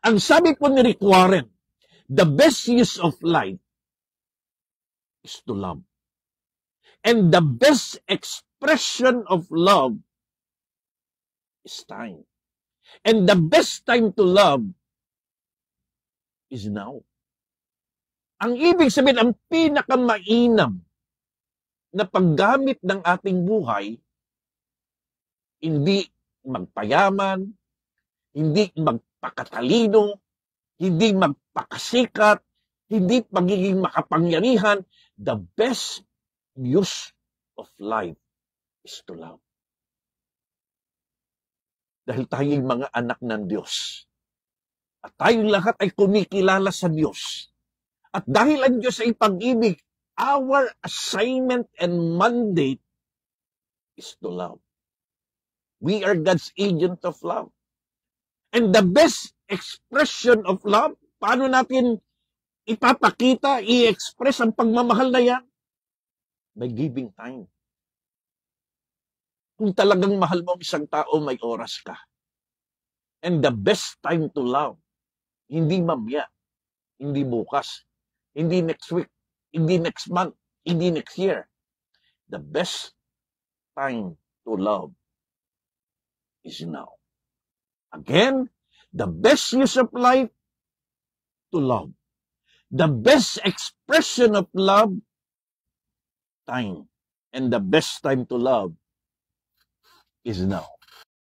Ang sabi po ni Rick Warren, the best use of life is to love. And the best expression of love is time. And the best time to love is now. Ang ibig sabihin, ang pinakamainam na paggamit ng ating buhay, hindi magpayaman, hindi magpakatalino, hindi magpakasikat, hindi pagiging makapangyarihan. The best use of life is to love. Dahil tayong mga anak ng Diyos. At tayong lahat ay kumikilala sa Diyos. At dahil ang Diyos ay pag-ibig, our assignment and mandate is to love. We are God's agent of love. And the best expression of love, paano natin ipapakita, i-express ang pagmamahal na yan? By giving time. Kung talagang mahal mo ang isang tao, may oras ka. And the best time to love, hindi mamaya, hindi bukas, hindi next week, hindi next month, hindi next year. The best time to love is now. Again, the best use of life, to love. The best expression of love, time. And the best time to love is now.